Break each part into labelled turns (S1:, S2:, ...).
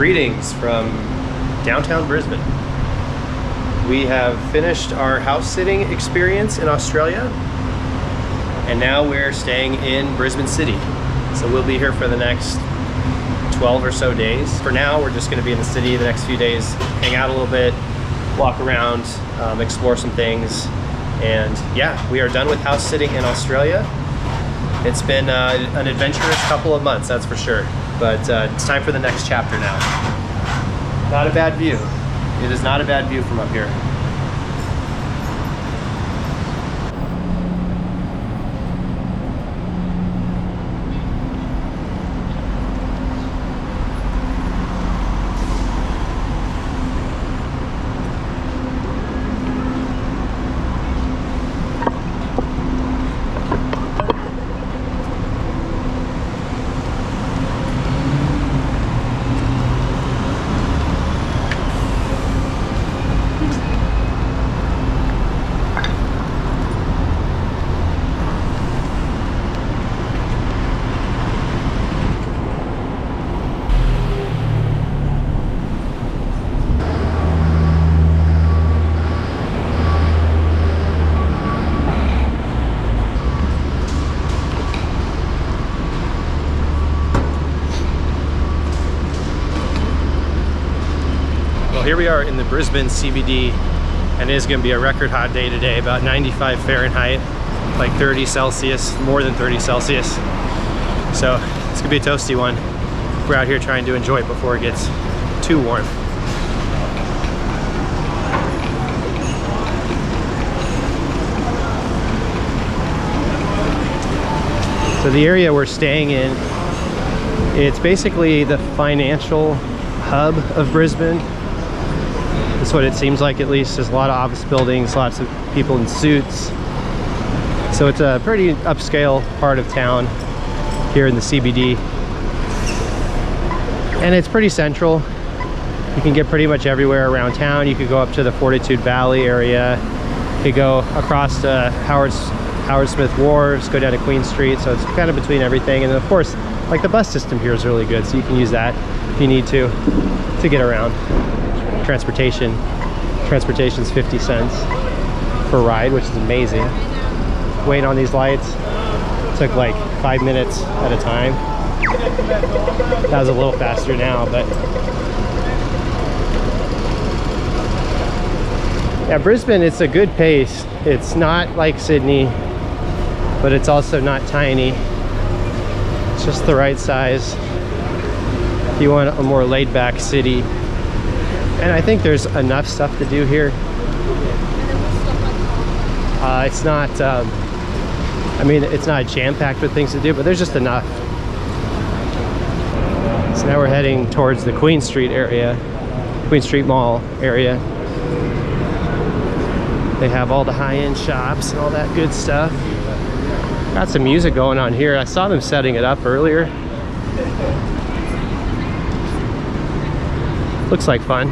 S1: Greetings from downtown Brisbane. We have finished our house sitting experience in Australia, and now we're staying in Brisbane City. So we'll be here for the next 12 or so days. For now, we're just gonna be in the city the next few days, hang out a little bit, walk around, explore some things. And yeah, we are done with house sitting in Australia. It's been an adventurous couple of months, that's for sure. But it's time for the next chapter now. Not a bad view. It is not a bad view from up here. Here we are in the Brisbane CBD, and it is going to be a record hot day today, about 95 Fahrenheit, like 30 Celsius, more than 30 Celsius. So it's going to be a toasty one. We're out here trying to enjoy it before it gets too warm. So the area we're staying in, it's basically the financial hub of Brisbane. That's what it seems like, at least. There's a lot of office buildings, lots of people in suits. So it's a pretty upscale part of town here in the CBD. And it's pretty central. You can get pretty much everywhere around town. You could go up to the Fortitude Valley area. You could go across to Howard Smith Wharves, go down to Queen Street. So it's kind of between everything. And then of course, like the bus system here is really good. So you can use that if you need to get around. Transportation's 50 cents per ride, which is amazing. Waiting on these lights took like 5 minutes at a time. That was a little faster now, but yeah, Brisbane, it's a good pace. It's not like Sydney, but it's also not tiny. It's just the right size if you want a more laid-back city. And I think there's enough stuff to do here. It's not, I mean, it's not jam-packed with things to do, but there's just enough. So now we're heading towards the Queen Street area, Queen Street Mall area. They have all the high-end shops and all that good stuff. Got some music going on here. I saw them setting it up earlier. Looks like fun.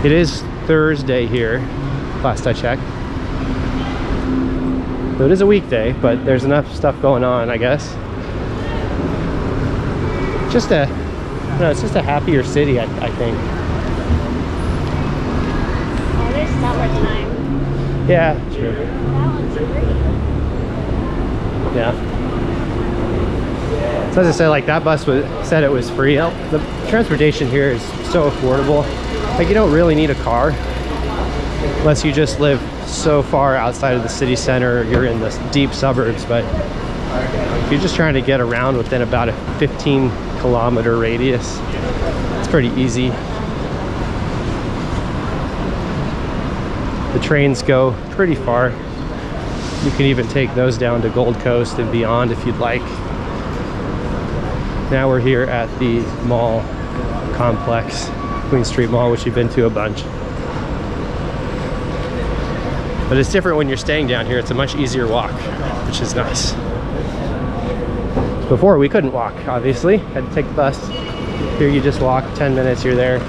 S1: It is Thursday here, last I checked. So it is a weekday, but there's enough stuff going on, I guess. Just a, no, it's just a happier city, I think.
S2: Oh, there's summertime.
S1: Yeah, true.
S2: That one's free.
S1: Yeah. So as I said, like that bus said it was free. The transportation here is so affordable. Like you don't really need a car unless you just live so far outside of the city center, you're in the deep suburbs. But if you're just trying to get around within about a 15-kilometer radius, it's pretty easy. The trains go pretty far. You can even take those down to Gold Coast and beyond if you'd like. Now we're here at the mall complex, Queen Street Mall, which you've been to a bunch. But it's different when you're staying down here. It's a much easier walk, which is nice. Before we couldn't walk, obviously. Had to take the bus. Here you just walk, 10 minutes, you're there.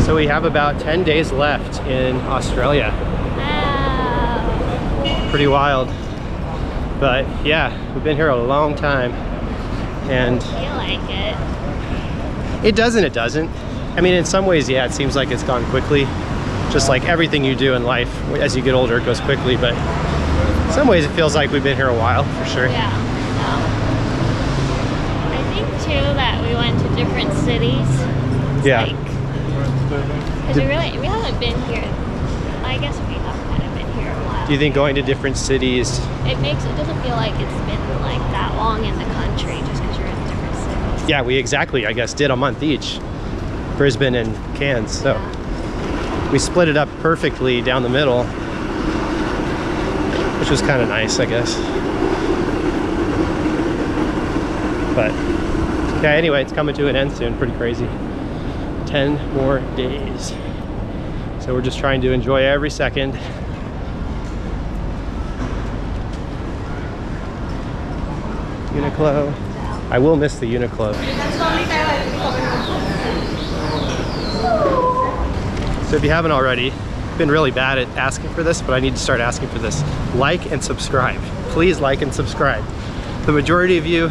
S1: So So we have about 10 days left in Australia.
S2: Wow.
S1: Pretty wild. But yeah, we've been here a long time. And
S2: I feel like it.
S1: it doesn't. I mean, in some ways, yeah, it seems like it's gone quickly. Just like everything you do in life, as you get older, it goes quickly. But in some ways, it feels like we've been here a while, for sure.
S2: Yeah. I think too that we went to different cities.
S1: Yeah.
S2: Because we haven't been here. I guess we have kind of been here a while.
S1: Do you think going to different cities?
S2: It doesn't feel like it's been like that long in the country just because you're in different cities.
S1: Yeah, we exactly, I guess, did a month each. Brisbane and Cairns, so we split it up perfectly down the middle, which was kind of nice, I guess. But yeah, anyway, it's coming to an end soon. Pretty crazy. 10 more days. So we're just trying to enjoy every second. Uniqlo. I will miss the Uniqlo. So if you haven't already, I've been really bad at asking for this, but I need to start asking for this. Like and subscribe. Please like and subscribe. The majority of you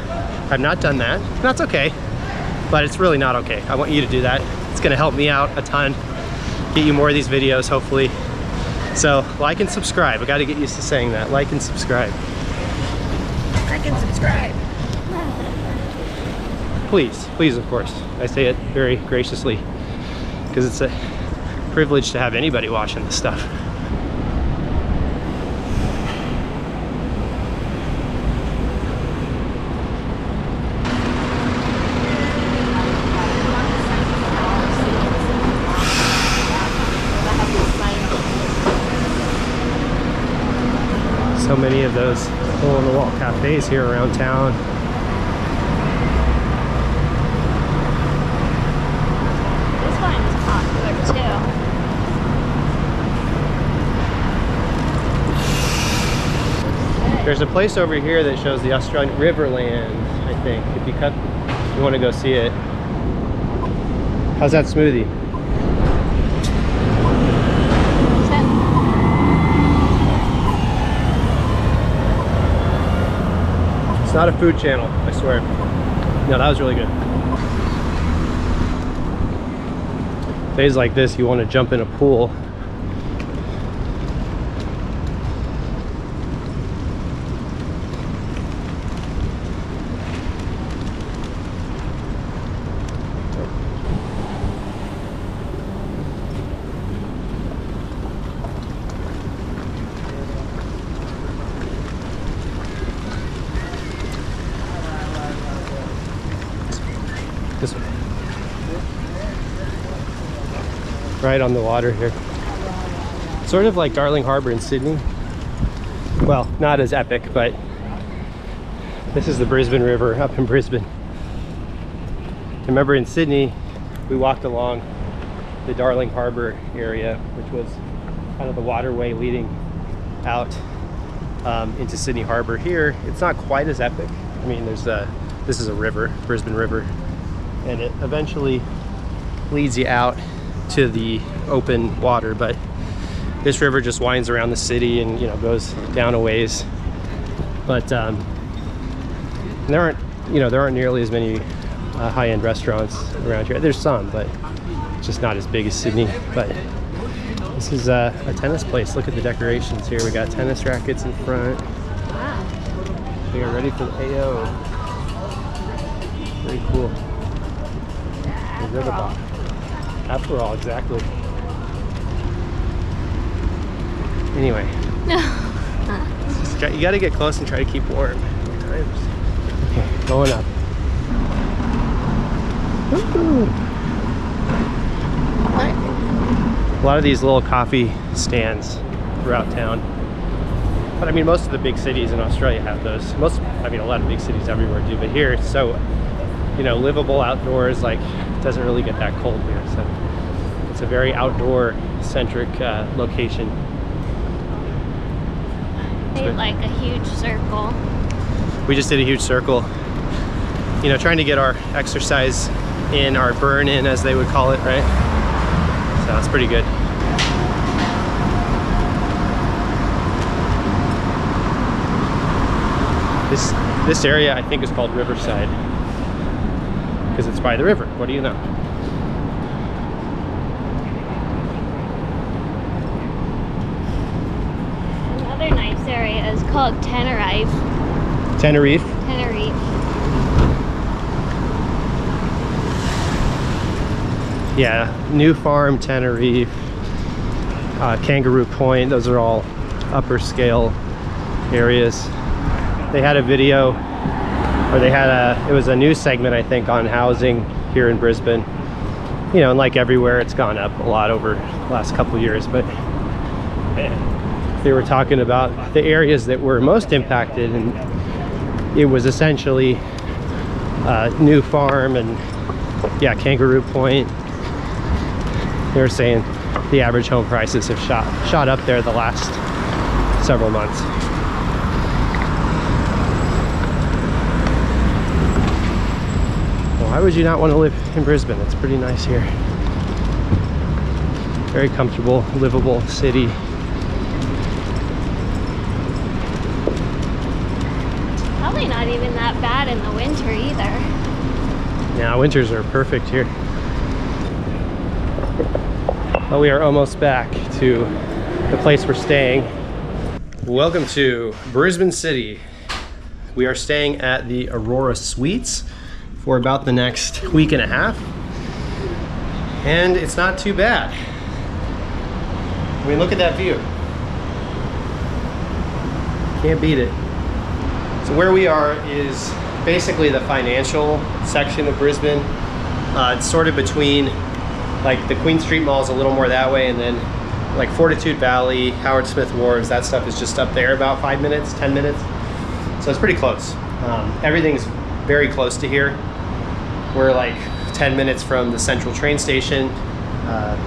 S1: have not done that. And that's okay, but it's really not okay. I want you to do that. It's gonna help me out a ton, get you more of these videos, hopefully. So like and subscribe. I gotta get used to saying that. Like and subscribe. Like and subscribe. Please, please, of course. I say it very graciously because it's a privilege to have anybody watching this stuff. So many of those hole-in-the-wall cafes here around town.
S2: This one is popular too.
S1: There's a place over here that shows the Australian Riverland, I think. If you want to go see it. How's that smoothie? It's not a food channel, I swear. No, that was really good. Days like this, you want to jump in a pool. This one. Right on the water here. Sort of like Darling Harbour in Sydney. Well, not as epic, but this is the Brisbane River up in Brisbane. Remember in Sydney, we walked along the Darling Harbour area, which was kind of the waterway leading out into Sydney Harbour. Here, it's not quite as epic. I mean, this is a river, Brisbane River, and it eventually leads you out to the open water, but this river just winds around the city and, you know, goes down a ways. But there aren't nearly as many high-end restaurants around here. There's some, but it's just not as big as Sydney. But this is a tennis place. Look at the decorations here. We got tennis rackets in front.
S2: Wow.
S1: We are ready for the AO. Very cool. The river bar. Aperol, exactly. Anyway. You gotta get close and try to keep warm at times. Okay, going up. Woo-hoo. A lot of these little coffee stands throughout town. But I mean, most of the big cities in Australia have those. A lot of big cities everywhere do, but here it's so, you know, livable outdoors. Like, it doesn't really get that cold here, so it's a very outdoor centric location.
S2: Made like a huge circle.
S1: We just did a huge circle, you know, trying to get our exercise in, our burn in, as they would call it, right? So it's pretty good. This area I think is called Riverside because it's by the river. What do you know?
S2: Another nice area is called Tenerife.
S1: Tenerife.
S2: Tenerife.
S1: Yeah, New Farm, Tenerife, Kangaroo Point, those are all upper scale areas. They had a video, or it was a news segment, I think, on housing here in Brisbane. You know, and like everywhere, it's gone up a lot over the last couple of years, but they were talking about the areas that were most impacted, and it was essentially New Farm and, yeah, Kangaroo Point. They were saying the average home prices have shot up there the last several months. Well, why would you not want to live in Brisbane? It's pretty nice here. Very comfortable, livable city.
S2: Probably not even that bad in the winter either.
S1: Yeah, winters are perfect here. Well, we are almost back to the place we're staying. Welcome to Brisbane City. We are staying at the Aurora Suites for about the next week and a half. And it's not too bad. I mean, look at that view. Can't beat it. So where we are is basically the financial section of Brisbane. It's sort of between, like, the Queen Street Mall is a little more that way, and then like Fortitude Valley, Howard Smith Wharves, that stuff is just up there about 5 minutes, 10 minutes. So it's pretty close. Everything's very close to here. We're like 10 minutes from the central train station,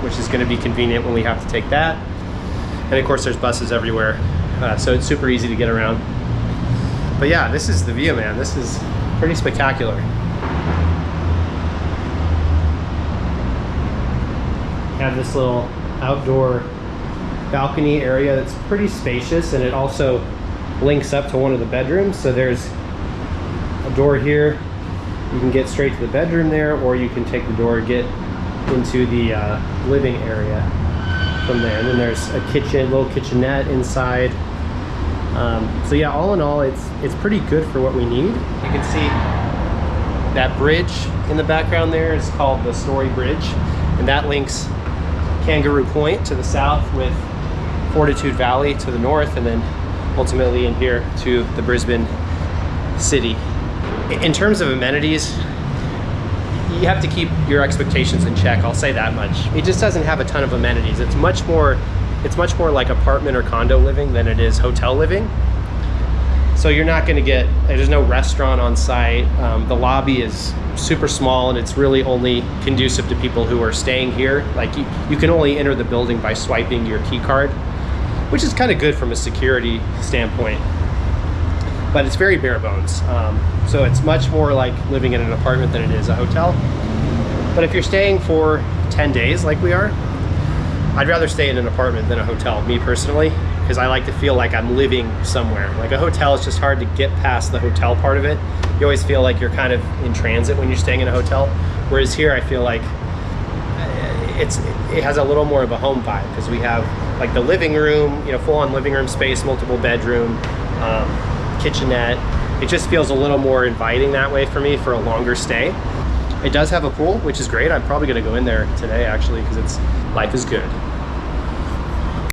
S1: which is gonna be convenient when we have to take that. And of course there's buses everywhere. So it's super easy to get around. But yeah, this is the view, man. This is pretty spectacular. Have this little outdoor balcony area that's pretty spacious, and it also links up to one of the bedrooms. So there's a door here. You can get straight to the bedroom there, or you can take the door and get into the living area from there. And then there's a kitchen, little kitchenette inside. So yeah, all in all, it's pretty good for what we need. You can see that bridge in the background there is called the Story Bridge, and that links Kangaroo Point to the south with Fortitude Valley to the north, and then ultimately in here to the Brisbane city. In terms of amenities, you have to keep your expectations in check, I'll say that much. It just doesn't have a ton of amenities. It's much more like apartment or condo living than it is hotel living. So you're not gonna get, there's no restaurant on site. The lobby is super small, and it's really only conducive to people who are staying here. Like you can only enter the building by swiping your key card, which is kind of good from a security standpoint, but it's very bare bones. So it's much more like living in an apartment than it is a hotel. But if you're staying for 10 days like we are, I'd rather stay in an apartment than a hotel, me personally, because I like to feel like I'm living somewhere. Like a hotel is just hard to get past the hotel part of it. You always feel like you're kind of in transit when you're staying in a hotel. Whereas here, I feel like it has a little more of a home vibe, because we have like the living room, you know, full-on living room space, multiple bedroom, kitchenette. It just feels a little more inviting that way for me for a longer stay. It does have a pool, which is great. I'm probably gonna go in there today actually, because life is good.